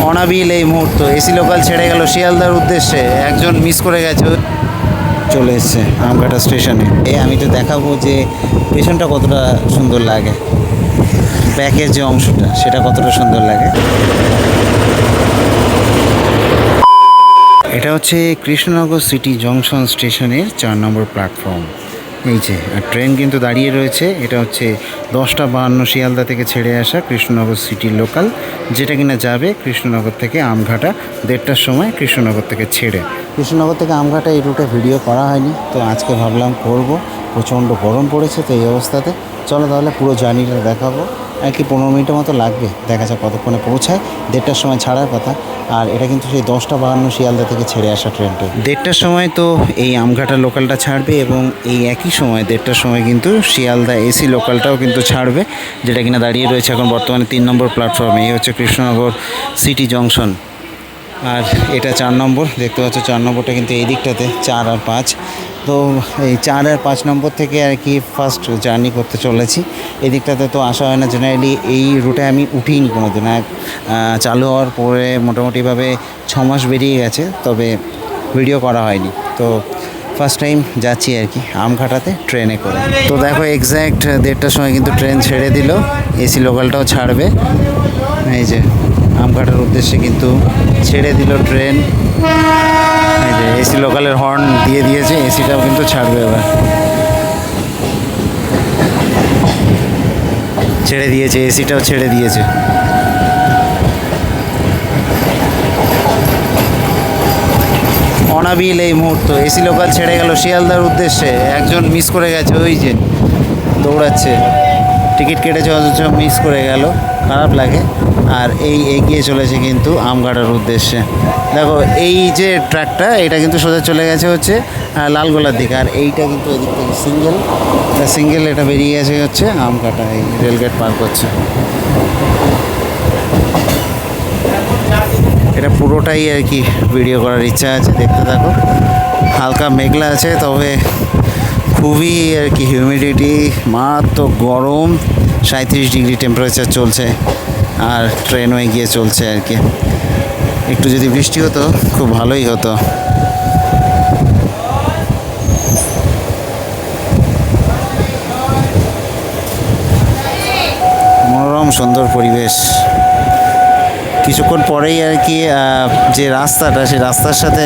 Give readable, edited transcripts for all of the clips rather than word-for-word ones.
অনাবিল এই মুহূর্ত এসি লোকাল ছেড়ে গেল শিয়ালদার উদ্দেশ্যে, একজন মিস করে গেছে, চলে এসছে আমঘাটা স্টেশনে। আমি তো দেখাবো যে পেছনটা কতটা সুন্দর লাগে, ব্যাকের যে অংশটা সেটা কতটা সুন্দর লাগে। এটা হচ্ছে কৃষ্ণনগর সিটি জংশন স্টেশনের 4 নম্বর প্ল্যাটফর্ম। এই যে আর ট্রেন কিন্তু দাঁড়িয়ে রয়েছে। এটা হচ্ছে 10:52 শিয়ালদা থেকে ছেড়ে আসা কৃষ্ণনগর সিটি লোকাল, যেটা কিনা যাবে কৃষ্ণনগর থেকে আমঘাটা 1:30টার সময় কৃষ্ণনগর থেকে ছেড়ে। কৃষ্ণনগর থেকে আমঘাটা এই রুটে ভিডিও করা হয়নি, তো আজকে ভাবলাম করব। প্রচণ্ড গরম পড়েছে, তো এই অবস্থাতে চলো তাহলে পুরো জার্নিটা দেখাবো। আর কি 15 মিনিটের মতো লাগবে, দেখা যাক কতক্ষণে পৌঁছায়। 1:30টার সময় ছাড়ার কথা, আর এটা কিন্তু সেই 10:52 শিয়ালদা থেকে ছেড়ে আসা ট্রেনটা। 1:30টার সময় তো এই আমঘাটা লোকালটা ছাড়বে, এবং এই একই সময় 1:30টার সময় কিন্তু শিয়ালদা এসি লোকালটাও কিন্তু ছাড়বে, যেটা কিনা দাঁড়িয়ে রয়েছে এখন বর্তমানে 3 নম্বর প্ল্যাটফর্মে। এই হচ্ছে কৃষ্ণনগর সিটি জংশন, আর এটা 4 নম্বর। দেখতে পাচ্ছ 4 নম্বরটা কিন্তু এই দিকটাতে 4 আর 5। তো এই 4 আর 5 নম্বর থেকে আর কি ফার্স্ট জার্নি করতে চলেছি। এই দিকটাতে তো আসা হয় না জেনারেলি, এই রুটে আমি উঠিনি কোনো দিন। চালু হওয়ার পরে মোটামুটিভাবে 6 মাস বেরিয়ে গেছে, তবে ভিডিও করা হয়নি। তো ফার্স্ট টাইম যাচ্ছি আর কি আমঘাটাতে ট্রেনে করে। তো দেখো এক্স্যাক্ট 1:30টার সময় কিন্তু ট্রেন ছেড়ে দিল, এসি লোকালটাও ছাড়বে। এই যে আমঘাটার উদ্দেশ্যে কিন্তু ছেড়ে দিল ট্রেন। এই যে এসি লোকালের হর্ন দিয়ে দিয়েছে, এসিটাও কিন্তু ছাড়বে এবার। ছেড়ে দিয়েছে, এসিটাও ছেড়ে দিয়েছে। অনাবিল এই মুহূর্ত এসি লোকাল ছেড়ে গেল শিয়ালদার উদ্দেশ্যে, একজন মিস করে গেছে, ওই যে দৌড়াচ্ছে, টিকিট কেটেছে অথচ মিস করে গেল, খারাপ লাগে। আর এই এগিয়ে চলেছে কিন্তু আমঘাটার উদ্দেশ্যে। দেখো এই যে ট্র্যাকটা, এটা কিন্তু সোজা চলে গেছে হচ্ছে লালগোলার দিকে, আর এইটা কিন্তু এদিক থেকে সিঙ্গেল এটা বেরিয়ে গেছে হচ্ছে আমঘাটা, এই রেলগেট পার করছে। এটা পুরোটাই আর কি ভিডিও করার ইচ্ছা আছে, দেখতে থাকো। হালকা মেঘলা আছে, তবে খুবই আর কি হিউমিডিটি, মারাত্মক গরম, 37 ডিগ্রি টেম্পারেচার চলছে, আর ট্রেনও এগিয়ে চলছে আর কি। একটু যদি বৃষ্টি হতো খুব ভালোই হতো। মনোরম সুন্দর পরিবেশ। কিছুক্ষণ পরেই আর কি যে রাস্তাটা, সেই রাস্তার সাথে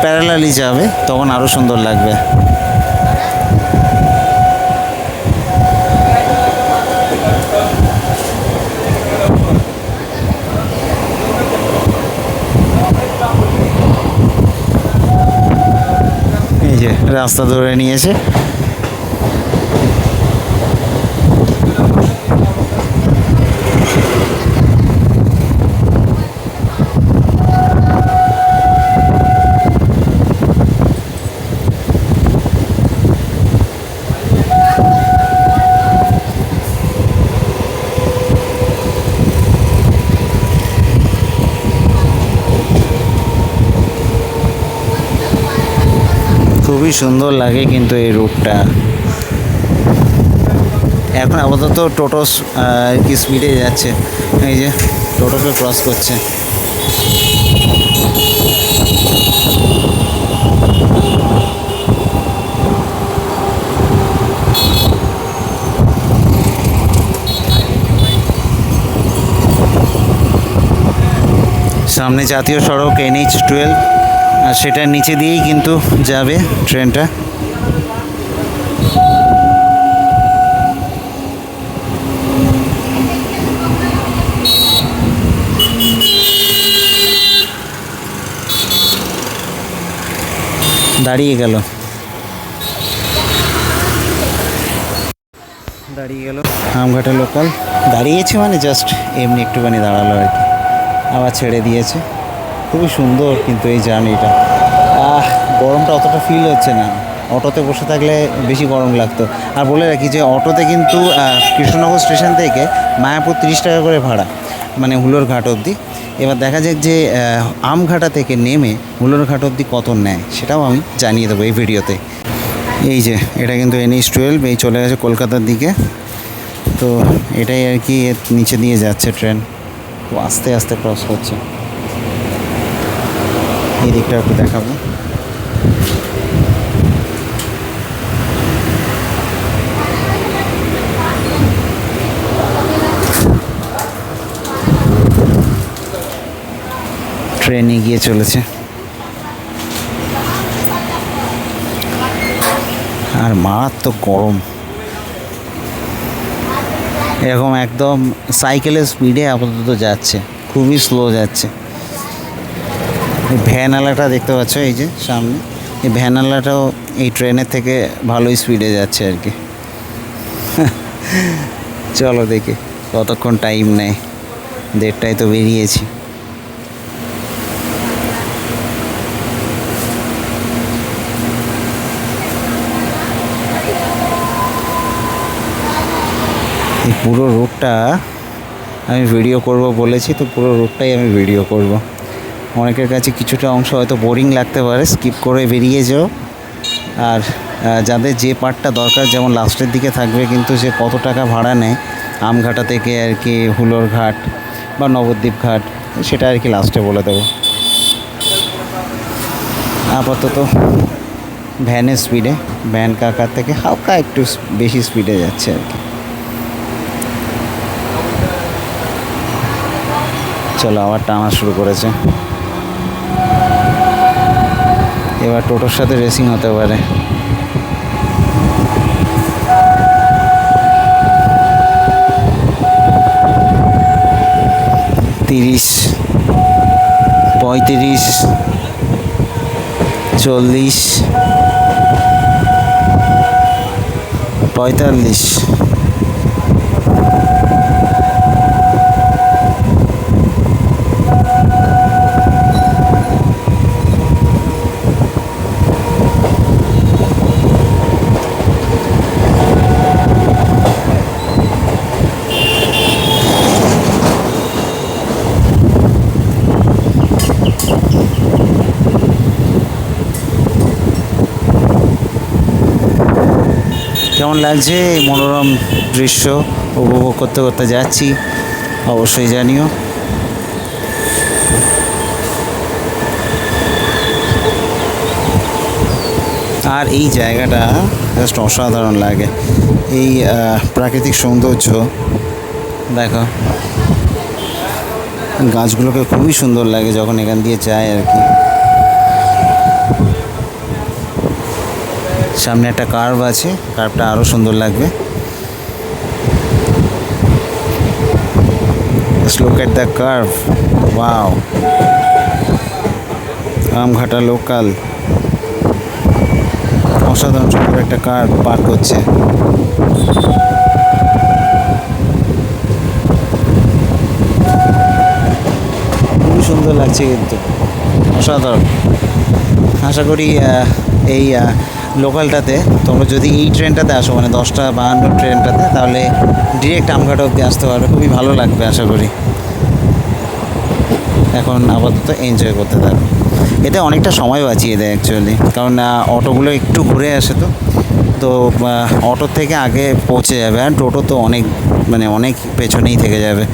প্যারালালি যাবে, তখন আরও সুন্দর লাগবে। এই যে রাস্তা ধরে নিয়েছে। খুবই সুন্দর লাগে কিন্তু এই রুটটা। এখন আপাতত টোটোস কি স্পিডে যাচ্ছে, এই যে টোটোকে ক্রস করছে। সামনে জাতীয় সড়ক NH-12, আর সেটার নিচে দিয়েই কিন্তু যাবে ট্রেনটা। দাঁড়িয়ে গেল আমঘাটা লোকাল। দাঁড়িয়েছে মানে জাস্ট এমনি একটুখানি দাঁড়ালো আর কি, আবার ছেড়ে দিয়েছে। খুবই সুন্দর কিন্তু এই জার্নিটা। গরমটা অতটা ফিল হচ্ছে না, অটোতে বসে থাকলে বেশি গরম লাগতো। আর বলে রাখি যে অটোতে কিন্তু কৃষ্ণনগর স্টেশন থেকে মায়াপুর 30 টাকা করে ভাড়া, মানে হুলোর ঘাট অবধি। এবার দেখা যাক যে আমঘাটা থেকে নেমে হুলোর ঘাট অবধি কত নেয়, সেটাও আমি জানিয়ে দেবো এই ভিডিওতে। এই যে এটা কিন্তু NH-12, এই চলে গেছে কলকাতার দিকে। তো এটাই আর কি, এর নিচে দিয়ে যাচ্ছে ট্রেন। তো আস্তে আস্তে ক্রস করছে। এই দিকটা একটু দেখাবো। ট্রেন এগিয়ে চলেছে আর মারাত্মক গরম। এরকম একদম সাইকেলের স্পিডে আপাতত যাচ্ছে, খুবই স্লো যাচ্ছে। এই ভ্যানওয়ালাটা দেখতে পাচ্ছ এই যে সামনে, এই ভ্যানওয়ালাটাও এই ট্রেনের থেকে ভালোই স্পিডে যাচ্ছে আর কি। চলো দেখি কতক্ষণ টাইম নেয়, 1:30টায় তো বেরিয়েছি। এই পুরো রুটটা আমি ভিডিও করব বলেছি, তো পুরো রুটটাই আমি ভিডিও করব। অনেকের কাছে কিছুটা অংশ হয়তো বোরিং লাগতে পারে, স্কিপ করে বেরিয়ে যাও। আর যাদের যে পার্টটা দরকার, যেমন লাস্টের দিকে থাকবে কিন্তু যে কত টাকা ভাড়া নেয় আমঘাটা থেকে আর কি হুলোর ঘাট বা নবদ্বীপ ঘাট, সেটা আর কি লাস্টে বলে দেবো। আপাতত ভ্যানের স্পিডে, ভ্যান কাকার থেকে হালকা একটু বেশি স্পিডে যাচ্ছে আর কি। চলো আবার টানা শুরু করেছে। এবার টোটোর সাথে রেসিং হতে পারে। তিরিশ, 35, 40, 45। কেমন লাগছে এই মনোরম দৃশ্য উপভোগ করতে করতে যাচ্ছি, অবশ্যই জানিও। আর এই জায়গাটা জাস্ট অসাধারণ লাগে, এই প্রাকৃতিক সৌন্দর্য দেখো। গাছগুলোকে খুবই সুন্দর লাগে যখন এখান দিয়ে যায় আর কি। সামনে একটা কার্ভ আছে, কার্ভটা আরও সুন্দর লাগবে। Just look at the curve. Wow. Amghata local, অসাধারণ সুন্দর একটা কার্ভ পার করছে। খুবই সুন্দর লাগছে কিন্তু, অসাধারণ। আশা করি এই লোকালটাতে তোমরা যদি এই ট্রেনটাতে আসো, মানে 10:52 ট্রেনটাতে, তাহলে ডিরেক্ট আমঘাট অবধি আসতে পারবে, খুবই ভালো লাগবে আশা করি। এখন আপাতত এনজয় করতে থাকো। এতে অনেকটা সময় বাঁচিয়ে দেয় অ্যাকচুয়ালি, কারণ অটোগুলো একটু ঘুরে আসে, তো অটোর থেকে আগে পৌঁছে যাবে, আর টোটো তো অনেক মানে অনেক পেছনেই থেকে যাবে।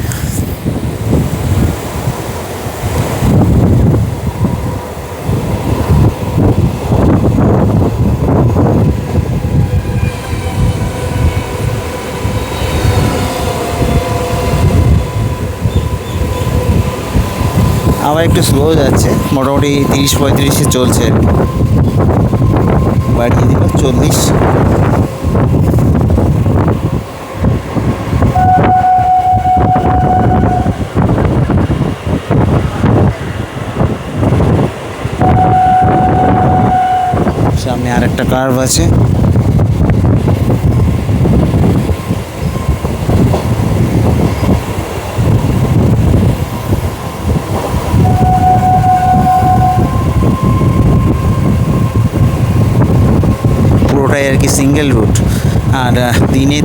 আবার একটু স্লো যাচ্ছে, মোটামুটি 30-35 চলছে, বাড়িয়ে দিল 40। সামনে আর একটা কার্ভ আছে। পুরোটাই আর কি সিঙ্গেল রুট, আর দিনে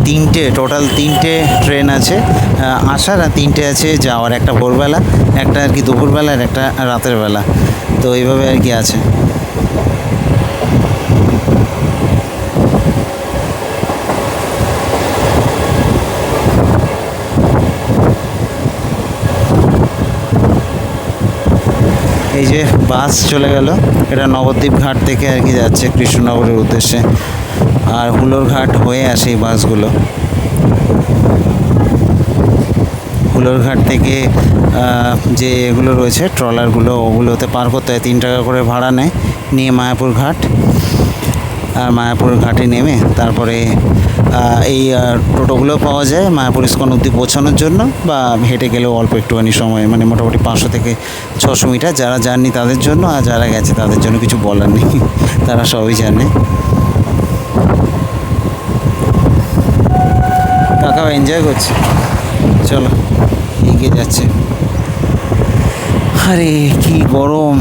টোটাল তিনটে ট্রেন আছে আসার, আর 3টে আছে যাওয়ার, একটা ভোরবেলা, একটা আর কি দুপুরবেলা, আর একটা রাতের বেলা। তো এইভাবে আর কি আছে। এই যে বাস চলে গেল, এটা নবদ্বীপ ঘাট থেকে আর কি যাচ্ছে কৃষ্ণনগরের উদ্দেশ্যে, আর হুলোর ঘাট হয়ে আসে এই বাসগুলো। হুলোর ঘাট থেকে যে এগুলো রয়েছে ট্রলারগুলো, ওগুলোতে পার করতে হয়, 3 টাকা করে ভাড়া নেয়, নিয়ে মায়াপুর ঘাট, আর মায়াপুর ঘাটে নেমে তারপরে এই টোটোগুলো পাওয়া যায় মায়াপুর ইস্কন অবধি পৌঁছানোর জন্য, বা হেঁটে গেলেও অল্প একটুখানি সময়, মানে মোটামুটি 500 থেকে 600 মিটার। যারা যাননি তাদের জন্য, আর যারা গেছে তাদের জন্য কিছু বলার নেই, তারা সবই জানে। কাকাও এনজয় করছে, চলো এগিয়ে যাচ্ছে। আরে কি গরম!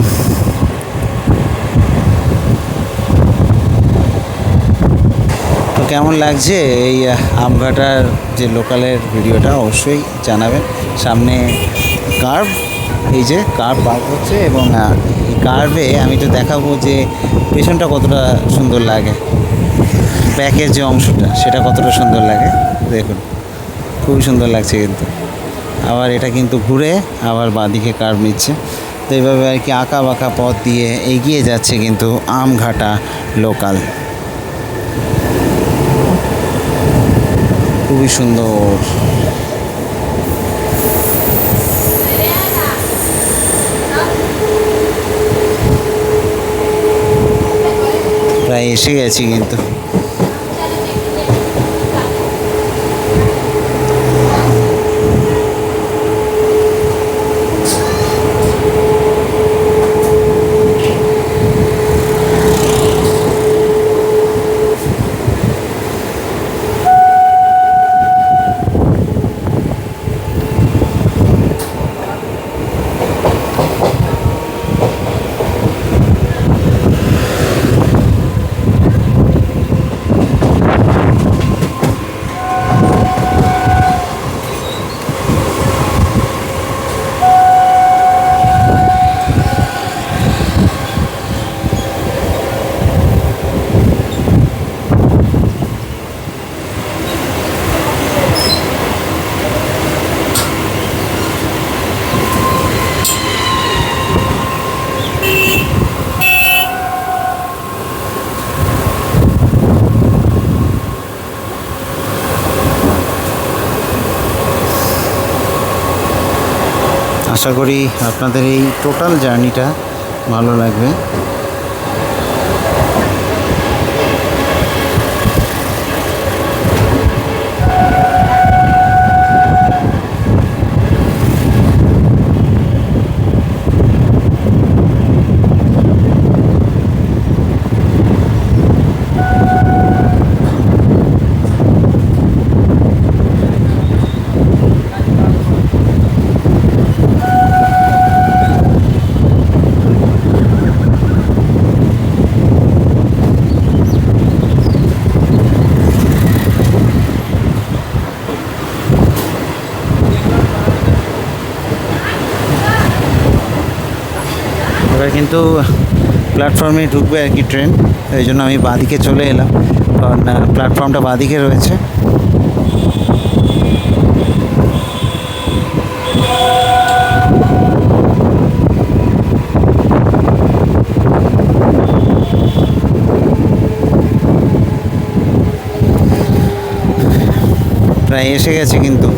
তো কেমন লাগছে এই আমঘাটার যে লোকালের ভিডিওটা, অবশ্যই জানাবেন। সামনে কার্ভ, এই যে কার্ভ বার হচ্ছে, এবং এই কার্ভে আমি তো দেখাবো যে পেছনটা কতটা সুন্দর লাগে, ব্যাকের যে অংশটা সেটা কতটা সুন্দর লাগে। দেখুন খুবই সুন্দর লাগছে কিন্তু। আবার এটা কিন্তু ঘুরে আবার বাঁদিকে কার্ভ নিচ্ছে, তো এইভাবে আর কি আঁকা বাঁকা পথ দিয়ে এগিয়ে যাচ্ছে কিন্তু আমঘাটা লোকাল। খুবই সুন্দর। প্রায় এসে গেছি কিন্তু। আশা করি আপনাদের এই টোটাল জার্নিটা ভালো লাগবে। এবার কিন্তু প্ল্যাটফর্মে ঢুকবে আর কি ট্রেন, এই জন্য আমি বাঁদিকে চলে এলাম, কারণ প্ল্যাটফর্মটা বাঁদিকে রয়েছে। প্রায় এসে গেছে কিন্তু।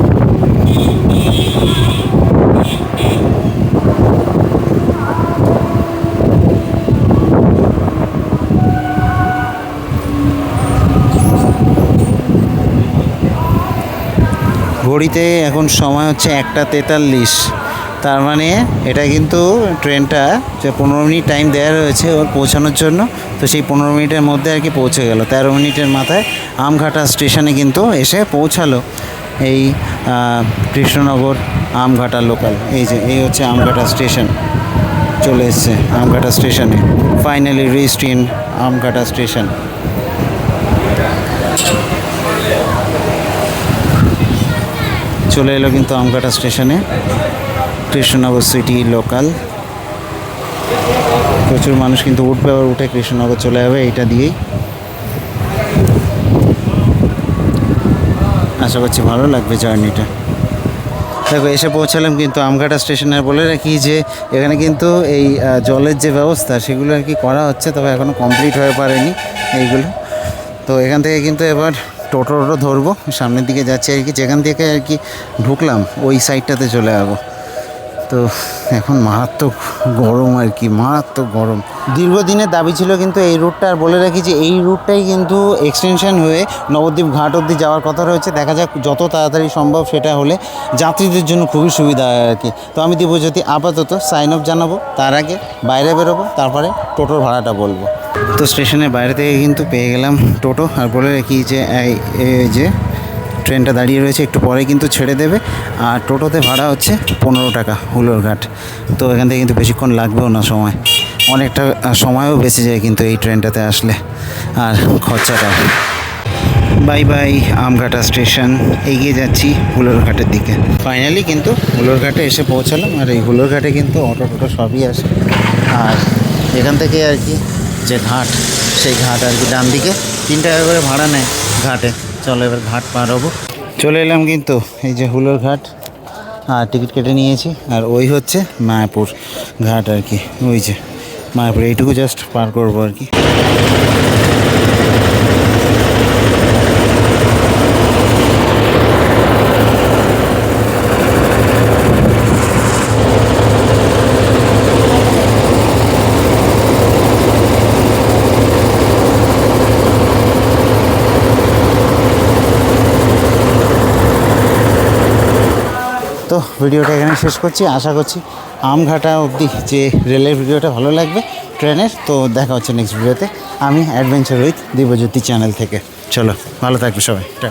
ঘড়িতে এখন সময় হচ্ছে 1:43, তার মানে এটা কিন্তু ট্রেনটা যে 15 মিনিট টাইম দেওয়া রয়েছে ওর পৌঁছানোর জন্য, তো সেই 15 মিনিটের মধ্যে আর কি পৌঁছে গেল। 13 মিনিটের মাথায় আমঘাটা স্টেশনে কিন্তু এসে পৌঁছালো এই কৃষ্ণনগর আমঘাটা লোকাল। এই যে এই হচ্ছে আমঘাটা স্টেশন, চলে এসছে আমঘাটা স্টেশনে, finally reached in Amghata station. চলে এলো কিন্তু আমঘাটা স্টেশনে কৃষ্ণনগর সিটি লোকাল। প্রচুর মানুষ কিন্তু উঠবে, আবার উঠে কৃষ্ণনগর চলে যাবে এইটা দিয়েই। আশা করছি ভালো লাগবে জার্নিটা। দেখো এসে পৌঁছালাম কিন্তু আমঘাটা স্টেশনে। বলে রাখি যে এখানে কিন্তু এই জলের যে ব্যবস্থা সেগুলো আর কি করা হচ্ছে, তবে এখনও কমপ্লিট হয়ে পারেনি এইগুলো। তো এখান থেকে কিন্তু এবার টোটো ধরবো, সামনের দিকে যাচ্ছি আর কি। যেখান থেকে আর কি ঢুকলাম ওই সাইডটাতে চলে যাবো। তো এখন মারাত্মক গরম আর কি, মারাত্মক গরম। দীর্ঘদিনের দাবি ছিল কিন্তু এই রুটটা, আর বলে রাখি যে এই রুটটাই কিন্তু এক্সটেনশন হয়ে নবদ্বীপ ঘাট অবধি যাওয়ার কথা রয়েছে। দেখা যাক যত তাড়াতাড়ি সম্ভব সেটা হলে যাত্রীদের জন্য খুবই সুবিধা হয় আর কি। তো আমি দিব্যজ্যোতি আপাতত সাইন অফ জানাবো, তার আগে বাইরে বেরোবো, তারপরে টোটোর ভাড়াটা বলবো। তো স্টেশনের বাইরে থেকে কিন্তু পেয়ে গেলাম টোটো। আর বলে রাখি যে এই যে ট্রেনটা দাঁড়িয়ে রয়েছে, একটু পরে কিন্তু ছেড়ে দেবে। আর টোটোতে ভাড়া হচ্ছে 15 টাকা হুলোরঘাট। তো এখান থেকে কিন্তু বেশিক্ষণ লাগবেও না, সময় অনেকটা সময়ও বেঁচে যায় কিন্তু এই ট্রেনটাতে আসলে, আর খরচাটাও। বাই বাই আমঘাটা স্টেশন, এগিয়ে যাচ্ছি হুলোরঘাটের দিকে। ফাইনালি কিন্তু হুলোরঘাটে এসে পৌঁছালাম। আর এই হুলোরঘাটে কিন্তু অটো টোটো সবই আসে। আর এখান থেকে আর কি যে ঘাট, সেই ঘাট আর কি ডান দিকে 3 টাকা করে ভাড়া নেয় ঘাটে। চলো এবার ঘাট পার হবো। চলে এলাম কিন্তু এই যে হুলোরঘাট, আর টিকিট কেটে নিয়েছি। আর ওই হচ্ছে মায়াপুর ঘাট আর কি, ওই যে মায়াপুর, এইটুকু জাস্ট পার করবো আর কি। তো ভিডিওটা এখানে শেষ করছি। আশা করছি আমঘাটা অবধি যে রেলের ভিডিওটা ভালো লাগবে ট্রেনের। তো দেখা হচ্ছে নেক্সট ভিডিওতে। আমি অ্যাডভেঞ্চার উইথ দিব্যজ্যোতি চ্যানেল থেকে। চলো ভালো থাকবে সবাই, টাটা।